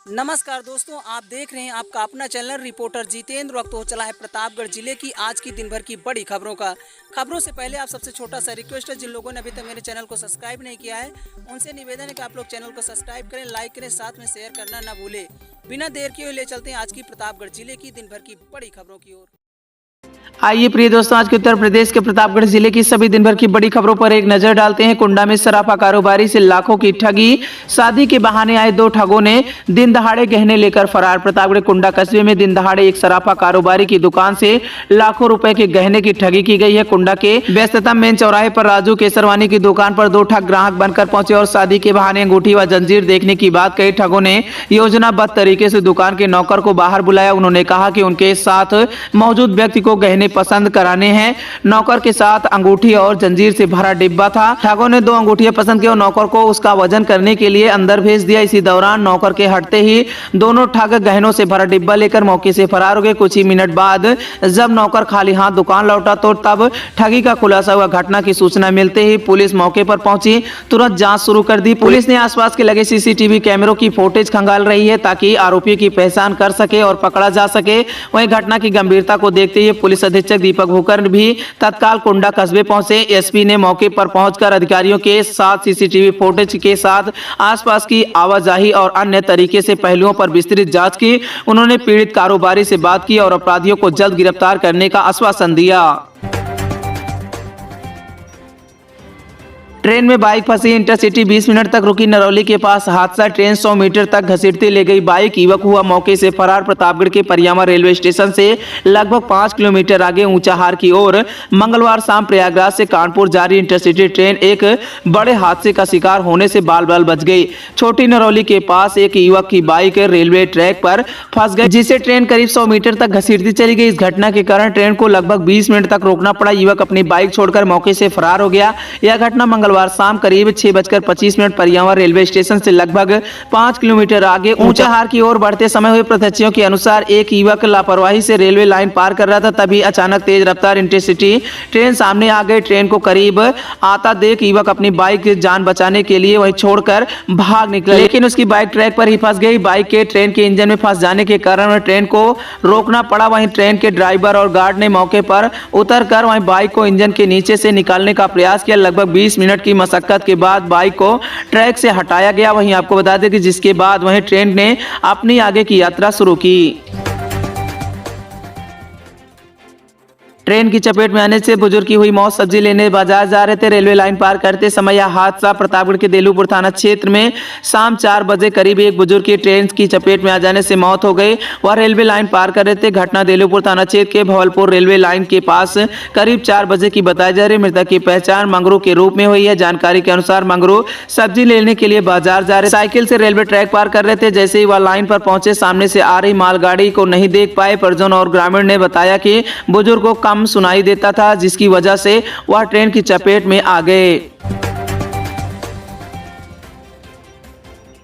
नमस्कार दोस्तों, आप देख रहे हैं आपका अपना चैनल रिपोर्टर जितेंद्र। वक्त हो चला है प्रतापगढ़ जिले की आज की दिन भर की बड़ी खबरों का। खबरों से पहले आप सबसे छोटा सा रिक्वेस्ट है, जिन लोगों ने अभी तक मेरे चैनल को सब्सक्राइब नहीं किया है उनसे निवेदन है कि आप लोग चैनल को सब्सक्राइब करें, लाइक करें, साथ में शेयर करना ना भूलें। बिना देर किए ले चलते हैं आज की प्रतापगढ़ जिले की दिन भर की बड़ी खबरों की ओर। आइए प्रिय दोस्तों, आज के उत्तर प्रदेश के प्रतापगढ़ जिले की सभी दिन भर की बड़ी खबरों पर एक नजर डालते हैं। कुंडा में सराफा कारोबारी से लाखों की ठगी, शादी के बहाने आए दो ठगों ने दिन दहाड़े गहने लेकर फरार। प्रतापगढ़ कुंडा कस्बे में दिन दहाड़े एक सराफा कारोबारी की दुकान से लाखों रुपए के गहने की ठगी की गई है। कुंडा के व्यस्ततम मेन चौराहे पर राजू केसरवानी की दुकान पर दो ठग ग्राहक बनकर पहुंचे और शादी के बहाने अंगूठी व जंजीर देखने की बात कही। ठगों ने योजनाबद्ध तरीके से दुकान के नौकर को बाहर बुलाया। उन्होंने कहा कि उनके साथ मौजूद व्यक्ति को गहने पसंद कराने हैं। नौकर के साथ अंगूठी और जंजीर से भरा डिब्बा था। ठगों ने दो अंगूठियां पसंद की और नौकर को उसका वजन करने के लिए अंदर भेज दिया। इसी दौरान नौकर के हटते ही दोनों ठग गहनों से भरा डिब्बा लेकर मौके से फरार हो गए। कुछ ही मिनट बाद जब नौकर खाली हाथ दुकान लौटा तो तब ठगी का खुलासा हुआ। घटना की सूचना मिलते ही पुलिस मौके पर पहुंची, तुरंत जांच शुरू कर दी। पुलिस ने आसपास के लगे सीसीटीवी कैमरों की फुटेज खंगाल रही है ताकि आरोपियों की पहचान कर सके और पकड़ा जा सके। वहीं घटना की गंभीरता को देखते हुए पुलिस अधीक्षक दीपक भूकर भी तत्काल कुंडा कस्बे पहुंचे। एसपी ने मौके पर पहुंचकर अधिकारियों के साथ सीसीटीवी फुटेज के साथ आसपास की आवाजाही और अन्य तरीके से पहलुओं पर विस्तृत जांच की। उन्होंने पीड़ित कारोबारी से बात की और अपराधियों को जल्द गिरफ्तार करने का आश्वासन दिया। ट्रेन में बाइक फंसी, इंटरसिटी 20 मिनट तक रुकी। नरौली के पास हादसा, ट्रेन 100 मीटर तक घसीटती ले गई बाइक, युवक हुआ मौके से फरार। प्रतापगढ़ के परियामा रेलवे स्टेशन से लगभग 5 किलोमीटर आगे ऊंचाहार की ओर मंगलवार शाम प्रयागराज से कानपुर जा रही इंटरसिटी ट्रेन एक बड़े हादसे का शिकार होने से बाल बाल बच गई। छोटी नरौली के पास एक युवक की बाइक रेलवे ट्रैक पर फंस गई, जिसे ट्रेन करीब 100 मीटर तक घसीटती चली गई। इस घटना के कारण ट्रेन को लगभग 20 मिनट तक रोकना पड़ा। युवक अपनी बाइक छोड़कर मौके से फरार हो गया। यह घटना मंगलवार शाम करीब 6:25 परियामा रेलवे स्टेशन से लगभग 5 किलोमीटर आगे ऊंचाहार की ओर बढ़ते समय हुए। प्रत्यक्षियों के अनुसार एक युवक लापरवाही से रेलवे लाइन पार कर रहा था, तभी अचानक तेज रफ्तार इंटरसिटी ट्रेन सामने आ गई। ट्रेन को करीब आता देख युवक अपनी बाइक की जान बचाने के लिए वही छोड़कर भाग निकला, लेकिन उसकी बाइक ट्रैक पर ही फंस गई। बाइक के ट्रेन के इंजन में फंस जाने के कारण ट्रेन को रोकना पड़ा। वहीं ट्रेन के ड्राइवर और गार्ड ने मौके पर उतरकर वहीं बाइक को इंजन के नीचे से निकालने का प्रयास किया। लगभग 20 मिनट की मशक्कत के बाद बाइक को ट्रैक से हटाया गया। वहीं आपको बता दें कि जिसके बाद वहीं ट्रेन ने अपनी आगे की यात्रा शुरू की। ट्रेन की चपेट में आने से बुजुर्ग की हुई मौत। सब्जी लेने बाजार जा रहे थे, रेलवे लाइन पार करते समय यह हादसा। प्रतापगढ़ के देलूपुर थाना क्षेत्र में शाम 4 बजे करीब एक बुजुर्ग की ट्रेन की चपेट में आ जाने से मौत हो गई। वह रेलवे लाइन पार कर रहे थे। घटना देलूपुर थाना क्षेत्र के भवलपुर रेलवे लाइन के पास करीब 4 बजे की बताई जा रही है। मृतक की पहचान मंगरू के रूप में हुई है। जानकारी के अनुसार मंगरू सब्जी लेने के लिए बाजार जा रहे, साइकिल से रेलवे ट्रैक पार कर रहे थे। जैसे ही वह लाइन पर पहुंचे, सामने से आ रही मालगाड़ी को नहीं देख पाए। परिजन और ग्रामीण ने बताया कि बुजुर्ग को कम सुनाई देता था, जिसकी वजह से वह ट्रेन की चपेट में आ गए।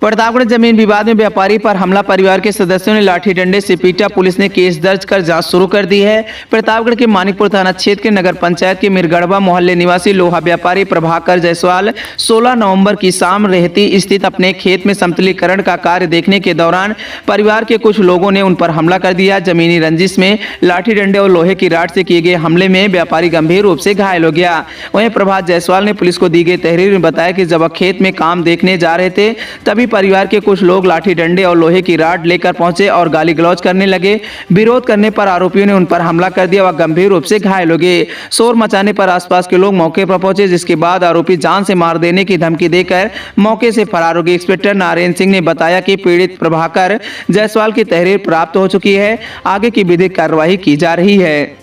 प्रतापगढ़ जमीन विवाद में व्यापारी पर हमला, परिवार के सदस्यों ने लाठी डंडे से पीटा। पुलिस ने केस दर्ज कर जांच शुरू कर दी है। प्रतापगढ़ के मानिकपुर थाना क्षेत्र के नगर पंचायत के मिरगड़वा मोहल्ले निवासी लोहा व्यापारी प्रभाकर जायसवाल 16 नवंबर की शाम रेहती स्थित अपने खेत में समतलीकरण का कार्य देखने के दौरान परिवार के कुछ लोगों ने उन पर हमला कर दिया। जमीनी रंजिश में लाठी डंडे और लोहे की राड से किए गए हमले में व्यापारी गंभीर रूप से घायल हो गया। वहीं प्रभात जायसवाल ने पुलिस को दी गई तहरीर में बताया कि जब वह खेत में काम देखने जा रहे थे, तभी परिवार के कुछ लोग लाठी डंडे और लोहे की राड लेकर पहुंचे और गाली गलौज करने लगे। विरोध करने पर आरोपियों ने उन पर हमला कर दिया। वह गंभीर रूप से घायल हो गए। शोर मचाने पर आसपास के लोग मौके पर पहुंचे, जिसके बाद आरोपी जान से मार देने की धमकी देकर मौके से फरार हो गए। इंस्पेक्टर नारायण सिंह ने बताया कि पीड़ित प्रभाकर जायसवाल की तहरीर प्राप्त हो चुकी है। आगे की विधिक कार्रवाई की जा रही है।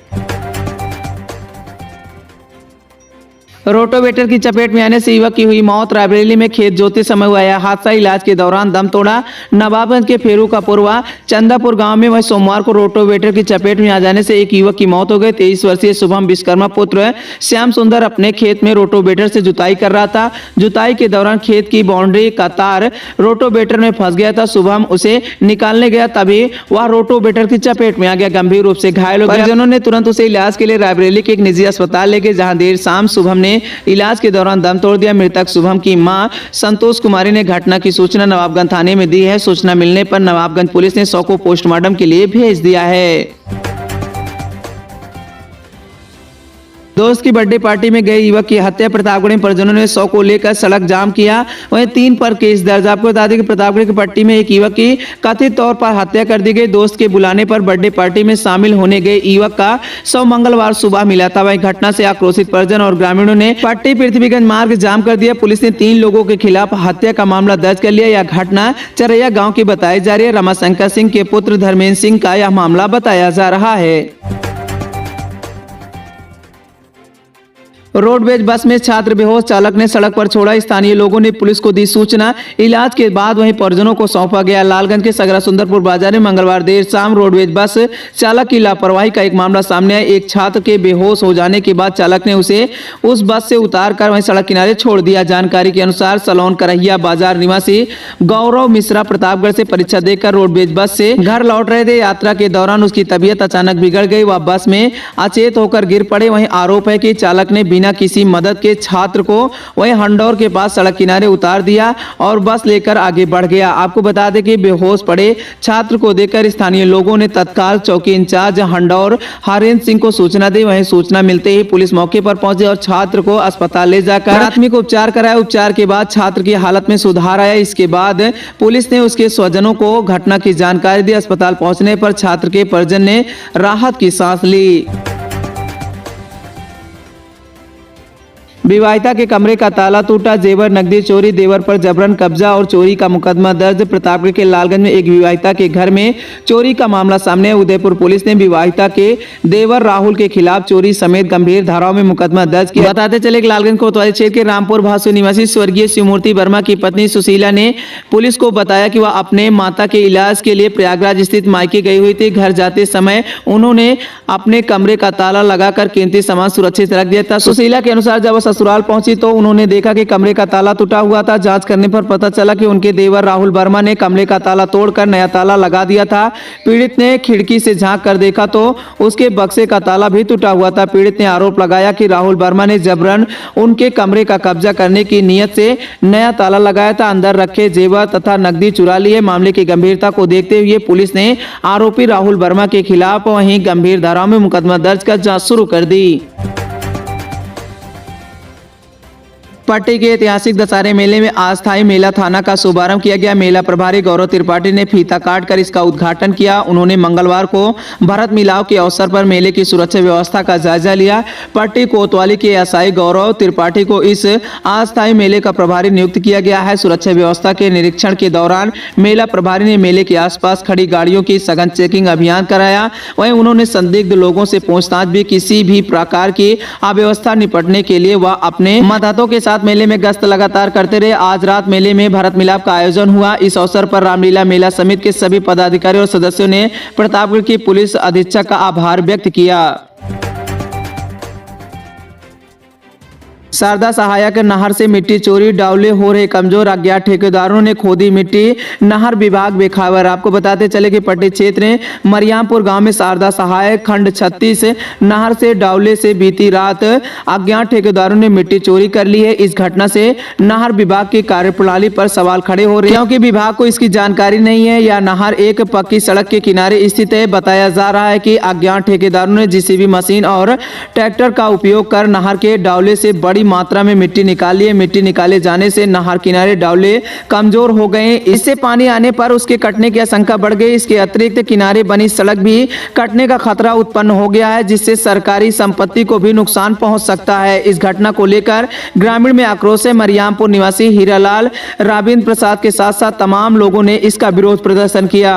रोटोवेटर की चपेट में आने से युवक की हुई मौत। रायबरेली में खेत जोतते समय हुआ यह हादसा, इलाज के दौरान दम तोड़ा। नवाबगंज के फेरू का पुरवा चंदापुर गांव में वह सोमवार को रोटोवेटर की चपेट में आ जाने से एक युवक की मौत हो गई। 23 वर्षीय शुभम विश्वकर्मा पुत्र श्याम सुंदर अपने खेत में रोटोवेटर से जुताई कर रहा था। जुताई के दौरान खेत की बाउंड्री का तार रोटोवेटर में फंस गया था। शुभम उसे निकालने गया, तभी वह रोटोवेटर की चपेट में आ गया, गंभीर रूप से घायल हो गया। परिजनों ने तुरंत उसे इलाज के लिए रायबरेली के एक निजी अस्पताल ले गए, जहां देर शाम शुभम ने ने इलाज के दौरान दम तोड़ दिया। मृतक शुभम की मां संतोष कुमारी ने घटना की सूचना नवाबगंज थाने में दी है। सूचना मिलने पर नवाबगंज पुलिस ने शव को पोस्टमार्टम के लिए भेज दिया है। दोस्त की बर्थडे पार्टी में गए युवक की हत्या, प्रतापगढ़ में परिजनों ने शव को लेकर सड़क जाम किया। वहीं 3 पर केस दर्ज। आपको बता दें कि प्रतापगढ़ की पट्टी में एक युवक की कथित तौर पर हत्या कर दी गई। दोस्त के बुलाने पर बर्थडे पार्टी में शामिल होने गए युवक का शव मंगलवार सुबह मिला था। वहीं घटना से आक्रोशित परिजन और ग्रामीणों ने पट्टी पृथ्वीगंज मार्ग जाम कर दिया। पुलिस ने 3 लोगों के खिलाफ हत्या का मामला दर्ज कर लिया। यह घटना चरैया गाँव की बताई जा रही है। रमाशंकर सिंह के पुत्र धर्मेंद्र सिंह का यह मामला बताया जा रहा है। रोडवेज बस में छात्र बेहोश, चालक ने सड़क पर छोड़ा। स्थानीय लोगों ने पुलिस को दी सूचना। इलाज के बाद वहीं परिजनों को सौंपा गया। लालगंज के सगरा सुंदरपुर बाजार में मंगलवार देर शाम रोडवेज बस चालक की लापरवाही का एक मामला सामने आया। एक छात्र के बेहोश हो जाने के बाद चालक ने उसे उस बस से उतार कर वहीं सड़क किनारे छोड़ दिया। जानकारी के अनुसार सलोन करहिया बाजार निवासी गौरव मिश्रा प्रतापगढ़ से परीक्षा देकर रोडवेज बस से घर लौट रहे थे। यात्रा के दौरान उसकी तबीयत अचानक बिगड़ गई। वह बस में अचेत होकर गिर पड़े। वहीं आरोप है कि चालक ने बिना किसी मदद के छात्र को वहीं हंडौर के पास सड़क किनारे उतार दिया और बस लेकर आगे बढ़ गया। आपको बता दें कि बेहोश पड़े छात्र को देखकर स्थानीय लोगों ने तत्काल चौकी इंचार्ज हंडौर हरेंद्र सिंह को सूचना दी। वहीं सूचना मिलते ही पुलिस मौके पर पहुंची और छात्र को अस्पताल ले जाकर प्राथमिक उपचार कराया। उपचार के बाद छात्र की हालत में सुधार आया। इसके बाद पुलिस ने उसके स्वजनों को घटना की जानकारी दी। अस्पताल पहुंचने पर छात्र के परिजन ने राहत की सांस ली। विवाहिता के कमरे का ताला टूटा, जेवर नकदी चोरी, देवर पर जबरन कब्जा और चोरी का मुकदमा दर्ज। प्रतापगढ़ के लालगंज में एक विवाहिता के घर में चोरी का मामला सामने है। उदयपुर पुलिस ने विवाहिता के देवर राहुल के खिलाफ चोरी समेत गंभीर धाराओं में मुकदमा दर्ज किया। बताते चले कि लालगंज कोतवाली क्षेत्र के रामपुर भासु निवासी स्वर्गीय शिवमूर्ति वर्मा की पत्नी सुशीला ने पुलिस को बताया कि वह अपने माता के इलाज के लिए प्रयागराज स्थित मायके गई हुई थी। घर जाते समय उन्होंने अपने कमरे का ताला लगाकर कीमती सामान सुरक्षित रख दिया था। सुशीला के अनुसार जब ससुराल पहुंची तो उन्होंने देखा कि कमरे का ताला टूटा हुआ था। जांच करने पर पता चला कि उनके देवर राहुल वर्मा ने कमरे का ताला तोड़कर नया ताला लगा दिया था। पीड़ित ने खिड़की से झांक कर देखा तो उसके बक्से का ताला भी टूटा हुआ था। पीड़ित ने आरोप लगाया कि राहुल वर्मा ने जबरन उनके कमरे का कब्जा करने की नियत से नया ताला लगाया था। अंदर रखे जेवर तथा नकदी चुरा लिए। मामले की गंभीरता को देखते हुए पुलिस ने आरोपी राहुल वर्मा के खिलाफ वहीं गंभीर धाराओं में मुकदमा दर्ज कर जांच शुरू कर दी। पट्टी के ऐतिहासिक दशहरे मेले में अस्थायी मेला थाना का शुभारंभ किया गया। मेला प्रभारी गौरव त्रिपाठी ने फीता काटकर इसका उद्घाटन किया। उन्होंने मंगलवार को भरत मिलाव के अवसर पर मेले की सुरक्षा व्यवस्था का जायजा लिया। पट्टी कोतवाली के एसआई गौरव त्रिपाठी को इस अस्थायी मेले का प्रभारी नियुक्त किया गया है। सुरक्षा व्यवस्था के निरीक्षण के दौरान मेला प्रभारी ने मेले के आसपास खड़ी गाड़ियों की सघन चेकिंग अभियान कराया। वहीं उन्होंने संदिग्ध लोगों से पूछताछ भी। किसी भी प्रकार की अव्यवस्था निपटने के लिए वह अपने मतहतों के साथ मेले में गश्त लगातार करते रहे। आज रात मेले में भरत मिलाप का आयोजन हुआ। इस अवसर पर रामलीला मेला समिति के सभी पदाधिकारी और सदस्यों ने प्रतापगढ़ की पुलिस अधीक्षक का आभार व्यक्त किया। शारदा सहायक नहर से मिट्टी चोरी, डावले हो रहे कमजोर, अज्ञात ठेकेदारों ने खोदी मिट्टी, नहर विभाग बेखबर। आपको बताते चले कि पट्टी क्षेत्र मरियामपुर गांव में शारदा सहायक खंड 36 नहर से डावले से बीती रात अज्ञात ठेकेदारों ने मिट्टी चोरी कर ली है। इस घटना से नहर विभाग की कार्यप्रणाली पर सवाल खड़े हो रहे हैं, क्योंकि विभाग को इसकी जानकारी नहीं है। यह नहर एक पक्की सड़क के किनारे स्थित है। बताया जा रहा है कि अज्ञात ठेकेदारों ने जेसीबी मशीन और ट्रैक्टर का उपयोग कर नहर के डावले से बड़ी मात्रा में मिट्टी निकाली है। मिट्टी निकाले जाने से नहर किनारे डावले कमजोर हो गए। इससे पानी आने पर उसके कटने की आशंका बढ़ गई। इसके अतिरिक्त किनारे बनी सड़क भी कटने का खतरा उत्पन्न हो गया है, जिससे सरकारी संपत्ति को भी नुकसान पहुंच सकता है। इस घटना को लेकर ग्रामीण में आक्रोश है। मरियामपुर निवासी हीरालाल, राबिंद्र प्रसाद के साथ साथ तमाम लोगों ने इसका विरोध प्रदर्शन किया।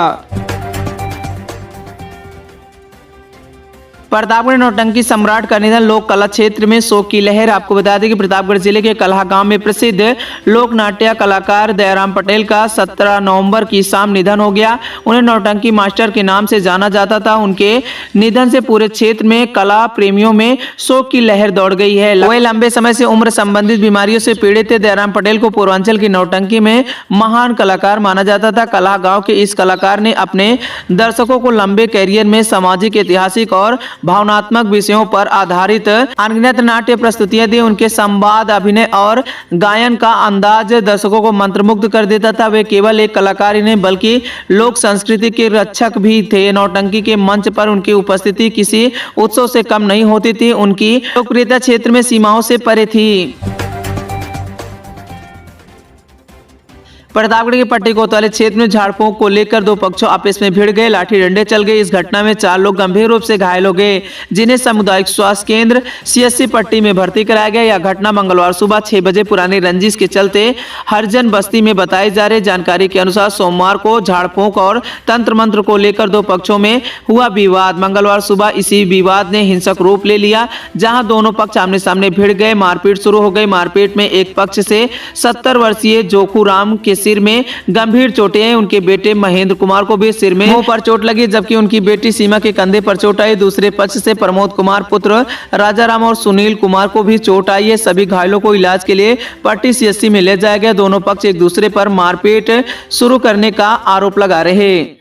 प्रतापगढ़ नौटंकी सम्राट का निधन, लोक कला क्षेत्र में शोक की लहर। आपको बता दें कि प्रतापगढ़ जिले के कलहा गांव में प्रसिद्ध लोक नाट्य कलाकार दयाराम पटेल का 17 नवंबर की शाम निधन हो गया। उन्हें नौटंकी मास्टर के नाम से जाना जाता था। उनके निधन से पूरे क्षेत्र में कला प्रेमियों में शोक की लहर दौड़ गई है। वह लंबे समय से उम्र संबंधित बीमारियों से पीड़ित थे। दयाराम पटेल को पूर्वांचल की नौटंकी में महान कलाकार माना जाता था। कलहा गाँव के इस कलाकार ने अपने दर्शकों को लंबे कैरियर में सामाजिक, ऐतिहासिक और भावनात्मक विषयों पर आधारित अनगिनत नाट्य प्रस्तुतियां दी। उनके संवाद, अभिनय और गायन का अंदाज दर्शकों को मंत्रमुग्ध कर देता था। वे केवल एक कलाकार ही नहीं बल्कि लोक संस्कृति के रक्षक भी थे। नौटंकी के मंच पर उनकी उपस्थिति किसी उत्सव से कम नहीं होती थी। उनकी लोकप्रियता क्षेत्र में सीमाओं से परे थी। प्रतापगढ़ के पट्टी कोतवाली क्षेत्र में झाड़ फूंक को लेकर दो पक्षों आपस में भिड़ गए, लाठी डंडे चल गए। इस घटना में 4 लोग गंभीर रूप से घायल हो गए, जिन्हें सामुदायिक स्वास्थ्य केंद्र CSC पट्टी में भर्ती कराया गया। यह घटना मंगलवार सुबह 6 बजे पुरानी रंजिश के चलते हरिजन बस्ती में बताई जा रही। जानकारी के अनुसार सोमवार को झाड़ फूंक और तंत्र मंत्र को लेकर दो पक्षों में हुआ विवाद। मंगलवार सुबह इसी विवाद ने हिंसक रूप ले लिया, जहां दोनों पक्ष आमने सामने भिड़ गए। मारपीट शुरू हो गई। मारपीट में एक पक्ष से 70 वर्षीय जोखू राम के सिर में गंभीर चोटें हैं। उनके बेटे महेंद्र कुमार को भी सिर में मुंह पर चोट लगी, जबकि उनकी बेटी सीमा के कंधे पर चोट आई। दूसरे पक्ष से प्रमोद कुमार पुत्र राजाराम और सुनील कुमार को भी चोट आई है। सभी घायलों को इलाज के लिए पट्टी CSC में ले जाया गया। दोनों पक्ष एक दूसरे पर मारपीट शुरू करने का आरोप लगा रहे हैं।